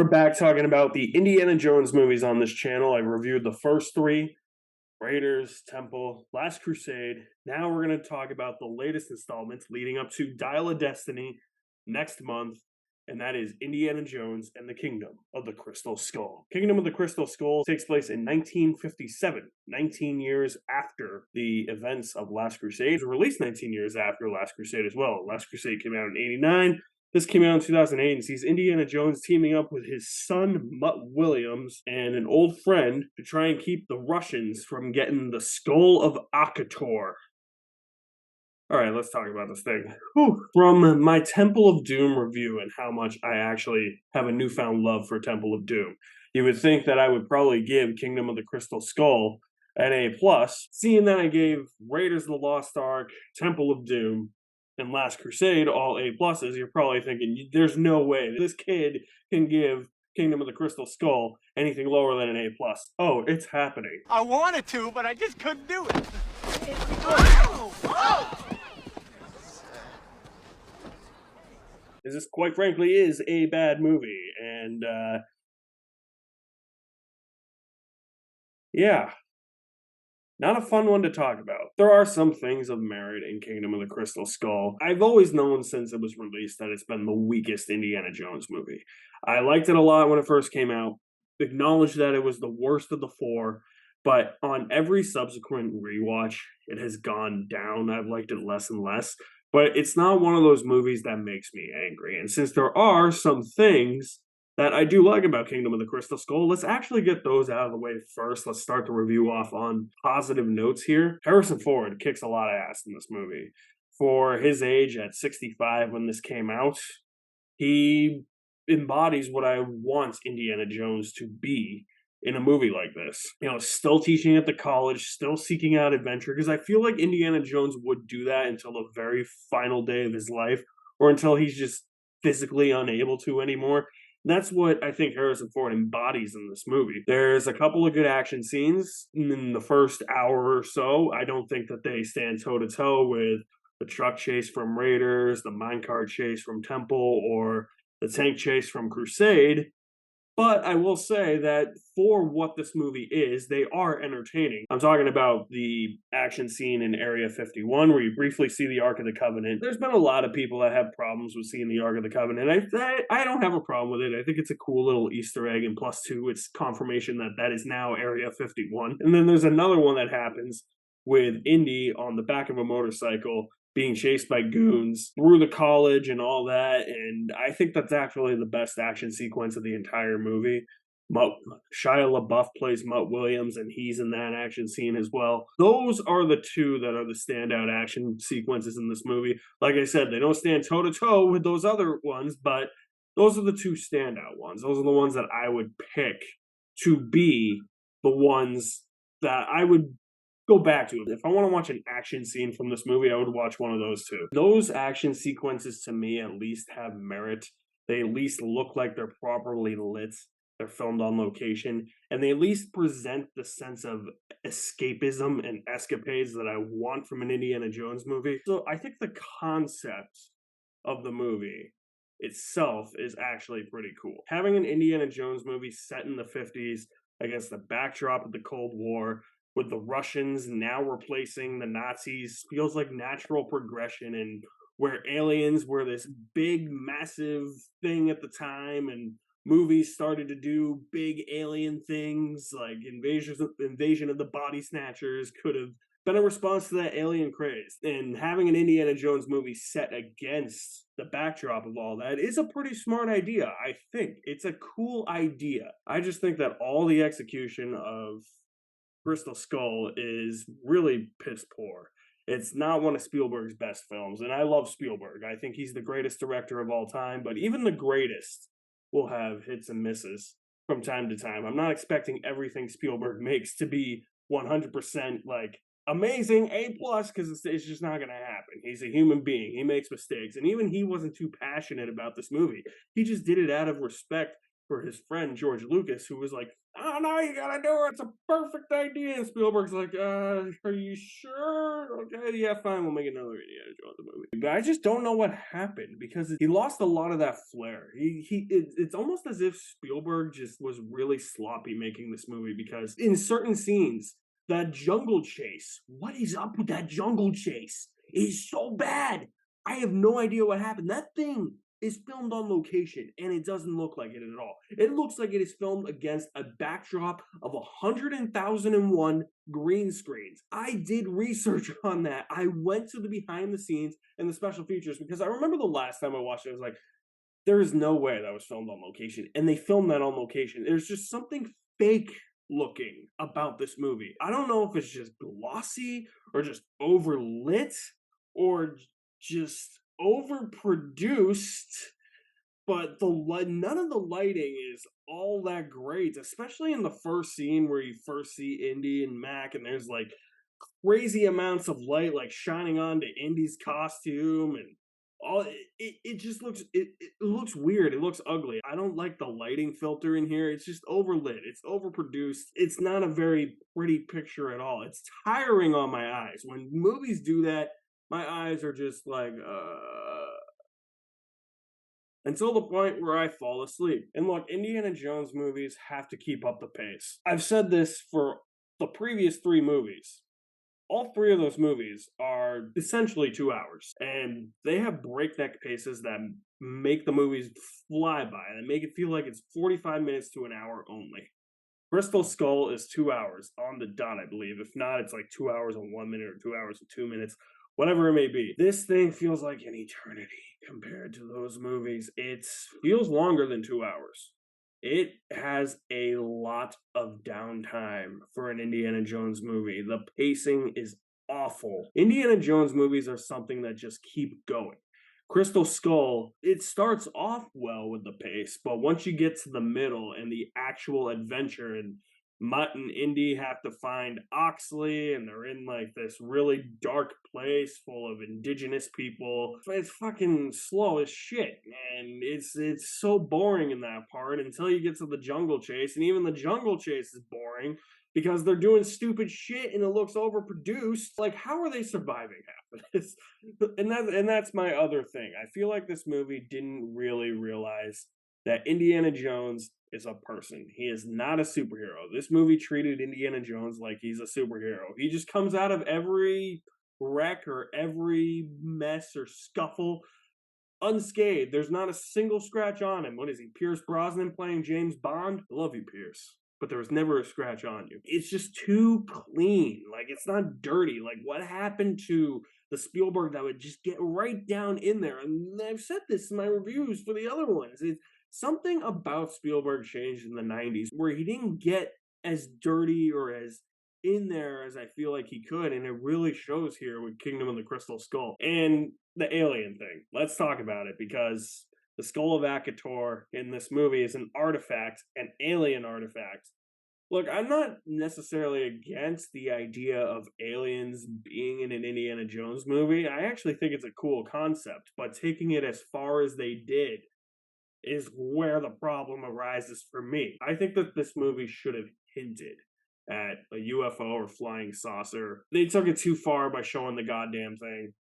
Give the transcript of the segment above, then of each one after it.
we're back talking about the Indiana Jones movies on this channel. I reviewed the first three, Raiders, Temple, Last Crusade. Now we're going to talk about the latest installments leading up to Dial of Destiny next month, and that is Indiana Jones and the Kingdom of the Crystal Skull. Kingdom of the Crystal Skull takes place in 1957, 19 years after the events of Last Crusade. It was released 19 years after Last Crusade as well. Last Crusade came out in 89. This came out in 2008 and sees Indiana Jones teaming up with his son, Mutt Williams, and an old friend to try and keep the Russians from getting the Skull of Akator. All right, let's talk about this thing. Whew. From my Temple of Doom review and how much I actually have a newfound love for Temple of Doom, you would think that I would probably give Kingdom of the Crystal Skull an A+. Seeing that I gave Raiders of the Lost Ark, Temple of Doom, and Last Crusade all A+, you're probably thinking, there's no way this kid can give Kingdom of the Crystal Skull anything lower than an A+. Oh, it's happening. I wanted to, but I just couldn't do it. This, quite frankly, is a bad movie, and, yeah. Not a fun one to talk about. There are some things of merit in Kingdom of the Crystal Skull. I've always known since it was released that it's been the weakest Indiana Jones movie. I liked it a lot when it first came out, acknowledged that it was the worst of the four, but on every subsequent rewatch, it has gone down. I've liked it less and less, but it's not one of those movies that makes me angry. And since there are some things that I do like about Kingdom of the Crystal Skull, let's actually get those out of the way first. Let's start the review off on positive notes here. Harrison Ford kicks a lot of ass in this movie. For his age at 65 when this came out, he embodies what I want Indiana Jones to be in a movie like this. You know, still teaching at the college, still seeking out adventure, because I feel like Indiana Jones would do that until the very final day of his life, or until he's just physically unable to anymore. That's what I think Harrison Ford embodies in this movie. There's a couple of good action scenes in the first hour or so. I don't think that they stand toe-to-toe with the truck chase from Raiders, the minecart chase from Temple, or the tank chase from Crusade. But I will say that for what this movie is, they are entertaining. I'm talking about the action scene in Area 51, where you briefly see the Ark of the Covenant. There's been a lot of people that have problems with seeing the Ark of the Covenant. I don't have a problem with it. I think it's a cool little Easter egg, and plus two, it's confirmation that that is now Area 51. And then there's another one that happens with Indy on the back of a motorcycle being chased by goons through the college and all that, and I think that's actually the best action sequence of the entire movie. Shia LaBeouf plays Mutt Williams, and he's in that action scene as well. Those are the two that are the standout action sequences in this movie. Like I said, they don't stand toe-to-toe with those other ones, but those are the two standout ones. Those are the ones that I would pick to be the ones that I would go back to. If I want to watch an action scene from this movie, I would watch one of those two. Those action sequences, to me, at least have merit. They at least look like they're properly lit. They're filmed on location. And they at least present the sense of escapism and escapades that I want from an Indiana Jones movie. So I think the concept of the movie itself is actually pretty cool. Having an Indiana Jones movie set in the 50s against the backdrop of the Cold War, with the Russians now replacing the Nazis, feels like natural progression, and where aliens were this big, massive thing at the time, and movies started to do big alien things, like Invasion of the Body Snatchers could have been a response to that alien craze. And having an Indiana Jones movie set against the backdrop of all that is a pretty smart idea, I think. It's a cool idea. I just think that all the execution of Crystal Skull is really piss poor. It's not one of Spielberg's best films, and I love Spielberg. I think he's the greatest director of all time, but even the greatest will have hits and misses from time to time. I'm not expecting everything Spielberg makes to be 100% like amazing, A+, because it's just not going to happen. He's a human being. He makes mistakes, and even he wasn't too passionate about this movie. He just did it out of respect for his friend George Lucas, who was like oh no, you gotta do it. It's a perfect idea. And Spielberg's like, are you sure? Okay, yeah, fine. We'll make another Indiana Jones movie. But I just don't know what happened because he lost a lot of that flair. It's almost as if Spielberg just was really sloppy making this movie because in certain scenes, that jungle chase, what is up with that jungle chase? Is so bad. I have no idea what happened. That thing is filmed on location and it doesn't look like it at all. It looks like it is filmed against a backdrop of 100,001 green screens. I did research on that. I went to the behind the scenes and the special features because I remember the last time I watched it, I was like, there is no way that was filmed on location. And they filmed that on location. There's just something fake looking about this movie. I don't know if it's just glossy or just overlit or just overproduced, but none of the lighting is all that great, especially in the first scene where you first see Indy and Mac, and there's like crazy amounts of light like shining onto Indy's costume and all it just looks it looks weird. It looks ugly. I don't like the lighting filter in here. It's just overlit. It's overproduced. It's not a very pretty picture at all. It's tiring on my eyes. When movies do that, my eyes are just like until the point where I fall asleep. And look, Indiana Jones movies have to keep up the pace. I've said this for the previous three movies. All three of those movies are essentially 2 hours, and they have breakneck paces that make the movies fly by and make it feel like it's 45 minutes to an hour only. Crystal Skull is 2 hours on the dot, I believe. If not, it's like 2 hours and 1 minute or 2 hours and 2 minutes, whatever it may be. This thing feels like an eternity compared to those movies. It feels longer than 2 hours. It has a lot of downtime for an Indiana Jones movie. The pacing is awful. Indiana Jones movies are something that just keep going. Crystal Skull, it starts off well with the pace, but once you get to the middle and the actual adventure, and Mutt and Indy have to find Oxley, and they're in like this really dark place full of indigenous people. It's fucking slow as shit, and it's so boring in that part until you get to the jungle chase, and even the jungle chase is boring because they're doing stupid shit and it looks overproduced. Like, how are they surviving half of this? And that's my other thing. I feel like this movie didn't really realize that Indiana Jones is a person. He is not a superhero. This movie treated Indiana Jones like he's a superhero. He just comes out of every wreck or every mess or scuffle unscathed. There's not a single scratch on him. What is he, Pierce Brosnan playing James Bond? I love you, Pierce. But there was never a scratch on you. It's just too clean. Like, it's not dirty. Like, what happened to the Spielberg that would just get right down in there? And I've said this in my reviews for the other ones. It's something about Spielberg changed in the 90s where he didn't get as dirty or as in there as I feel like he could, and it really shows here with Kingdom of the Crystal Skull. And the alien thing. Let's talk about it because the Skull of Akator in this movie is an artifact, an alien artifact. Look, I'm not necessarily against the idea of aliens being in an Indiana Jones movie. I actually think it's a cool concept, but taking it as far as they did is where the problem arises for me. I think that this movie should have hinted at a UFO or flying saucer. They took it too far by showing the goddamn thing.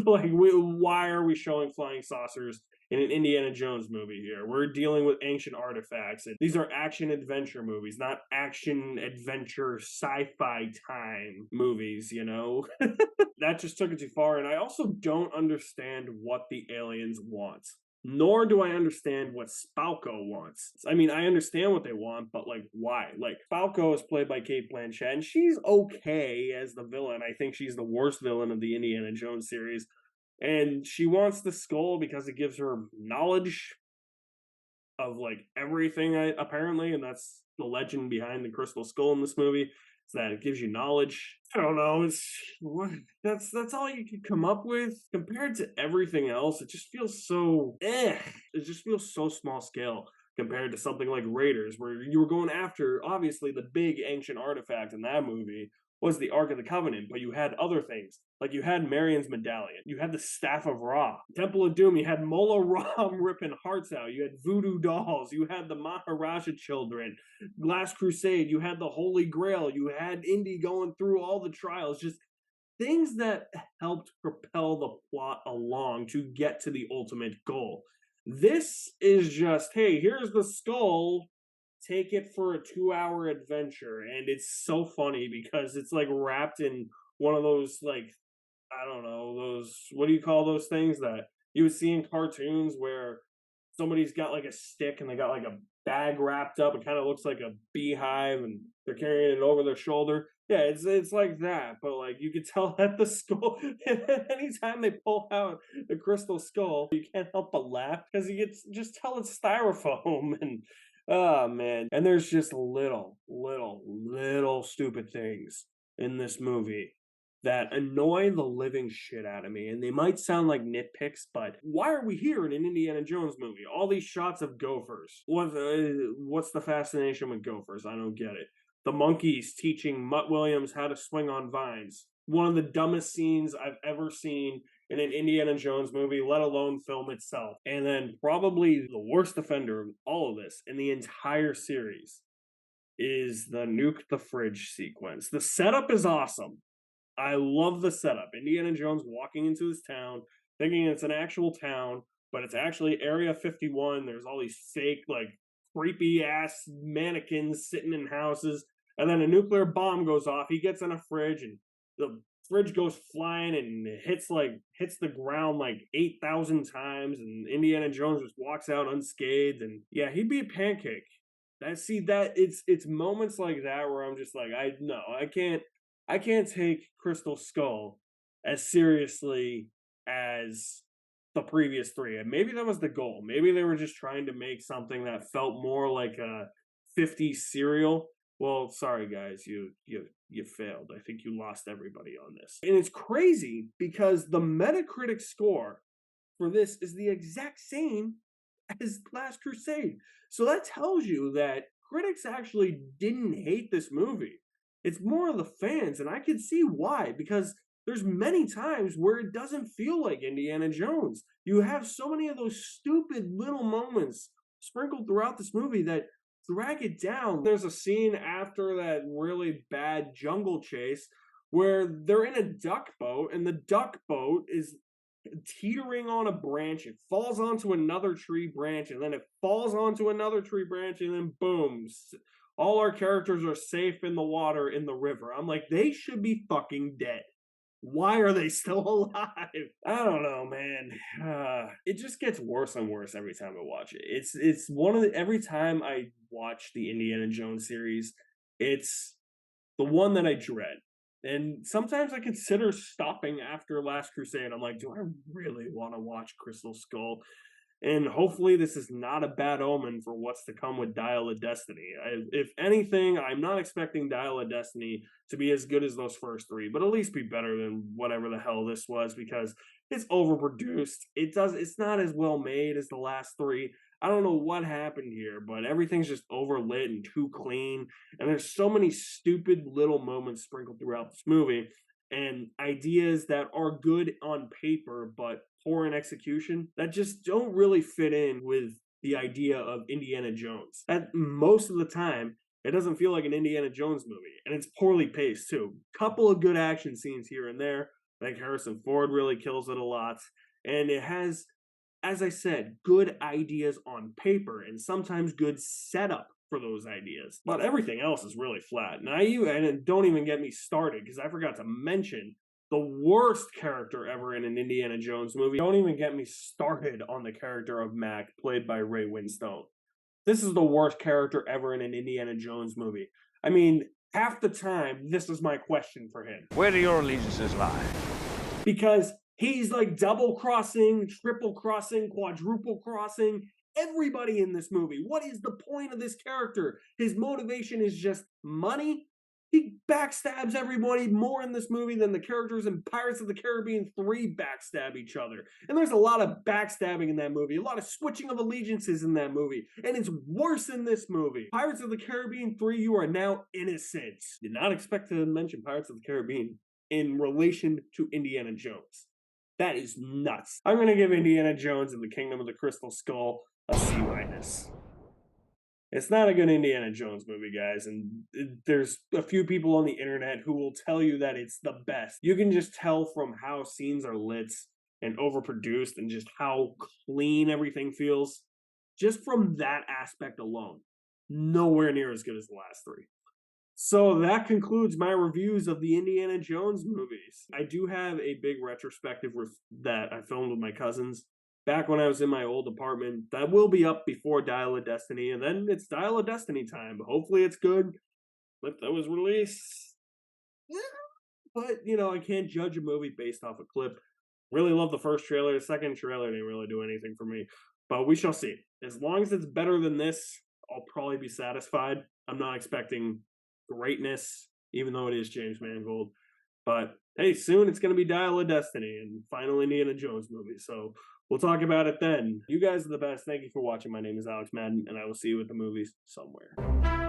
Like, why are we showing flying saucers in an Indiana Jones movie here? We're dealing with ancient artifacts. And these are action adventure movies, not action adventure sci-fi time movies, you know? That just took it too far. And I also don't understand what the aliens want. Nor do I understand what Spalco wants. I mean, I understand what they want, but like, why? Like, Spalco is played by Kate Blanchett, and she's okay as the villain. I think she's the worst villain of the Indiana Jones series. And she wants the skull because it gives her knowledge of like everything, apparently, and that's the legend behind the Crystal Skull in this movie. Is that it gives you knowledge. I don't know. That's all you could come up with compared to everything else. It just feels so It just feels so small scale compared to something like Raiders, where you were going after obviously the big ancient artifact in that movie, was the Ark of the Covenant, but you had other things. Like you had Marion's medallion, you had the Staff of Ra, Temple of Doom, you had Mola Ram ripping hearts out, you had voodoo dolls, you had the Maharaja children, Last Crusade, you had the Holy Grail, you had Indy going through all the trials, just things that helped propel the plot along to get to the ultimate goal. This is just, hey, here's the skull, take it for a 2 hour adventure. And it's so funny because it's like wrapped in one of those, like, I don't know, those, what do you call those things that you would see in cartoons where somebody's got like a stick and they got like a bag wrapped up. It kind of looks like a beehive and they're carrying it over their shoulder. Yeah, it's like that, but like you could tell that the skull. Anytime they pull out the crystal skull, you can't help but laugh because you get just tell it's styrofoam and oh man. And there's just little stupid things in this movie that annoy the living shit out of me. And they might sound like nitpicks, but why are we here in an Indiana Jones movie? All these shots of gophers. What's the fascination with gophers? I don't get it. The monkeys teaching Mutt Williams how to swing on vines. One of the dumbest scenes I've ever seen in an Indiana Jones movie, let alone film itself. And then probably the worst offender of all of this in the entire series is the nuke the fridge sequence. The setup is awesome. I love the setup. Indiana Jones walking into this town, thinking it's an actual town, but it's actually Area 51. There's all these fake, like, creepy ass mannequins sitting in houses. And then a nuclear bomb goes off. He gets in a fridge, and the fridge goes flying and hits the ground like 8,000 times. And Indiana Jones just walks out unscathed. And yeah, he'd be a pancake. It's moments like that where I'm just like, I can't take Crystal Skull as seriously as the previous three. And maybe that was the goal. Maybe they were just trying to make something that felt more like a 50s serial. Well, sorry guys, you failed. I think you lost everybody on this. And it's crazy because the Metacritic score for this is the exact same as Last Crusade. So that tells you that critics actually didn't hate this movie. It's more of the fans, and I can see why, because there's many times where it doesn't feel like Indiana Jones. You have so many of those stupid little moments sprinkled throughout this movie that drag it down. There's a scene after that really bad jungle chase where they're in a duck boat, and the duck boat is teetering on a branch. It falls onto another tree branch, and then it falls onto another tree branch, and then boom. All our characters are safe in the water in the river. I'm like, they should be fucking dead. Why are they still alive? I don't know, man. It just gets worse and worse every time I watch it. It's one of the every time I watch the Indiana Jones series, it's the one that I dread. And sometimes I consider stopping after Last Crusade. I'm like, do I really want to watch Crystal Skull? And hopefully this is not a bad omen for what's to come with Dial of Destiny. If anything, I'm not expecting Dial of Destiny to be as good as those first three, but at least be better than whatever the hell this was, because it's overproduced. It's not as well made as the last three. I don't know what happened here, but everything's just overlit and too clean. And there's so many stupid little moments sprinkled throughout this movie and ideas that are good on paper, but poor in execution that just don't really fit in with the idea of Indiana Jones. At most of the time, it doesn't feel like an Indiana Jones movie, and it's poorly paced too. Couple of good action scenes here and there. I think Harrison Ford really kills it a lot, and it has, as I said, good ideas on paper and sometimes good setup for those ideas. But everything else is really flat. And don't even get me started, because I forgot to mention the worst character ever in an Indiana Jones movie. Don't even get me started on the character of Mac, played by Ray Winstone. This is the worst character ever in an Indiana Jones movie. I mean, half the time, this is my question for him. Where do your allegiances lie? Because he's like double crossing, triple crossing, quadruple crossing everybody in this movie. What is the point of this character? His motivation is just money. He backstabs everybody more in this movie than the characters in Pirates of the Caribbean 3 backstab each other. And there's a lot of backstabbing in that movie, a lot of switching of allegiances in that movie, and it's worse in this movie. Pirates of the Caribbean 3, you are now innocent. Did not expect to mention Pirates of the Caribbean in relation to Indiana Jones. That is nuts. I'm going to give Indiana Jones and the Kingdom of the Crystal Skull a C minus. It's not a good Indiana Jones movie, guys, and there's a few people on the internet who will tell you that it's the best. You can just tell from how scenes are lit and overproduced and just how clean everything feels. Just from that aspect alone, nowhere near as good as the last three. So that concludes my reviews of the Indiana Jones movies. I do have a big retrospective that I filmed with my cousins back when I was in my old apartment. That will be up before Dial of Destiny, and then it's Dial of Destiny time. Hopefully it's good. If that was released. But, I can't judge a movie based off a clip. Really love the first trailer. The second trailer didn't really do anything for me. But we shall see. As long as it's better than this, I'll probably be satisfied. I'm not expecting greatness, even though it is James Mangold. But hey, soon it's going to be Dial of Destiny and final Indiana Jones movie. So we'll talk about it then. You guys are the best. Thank you for watching. My name is Alex Madden, and I will see you at the movies somewhere.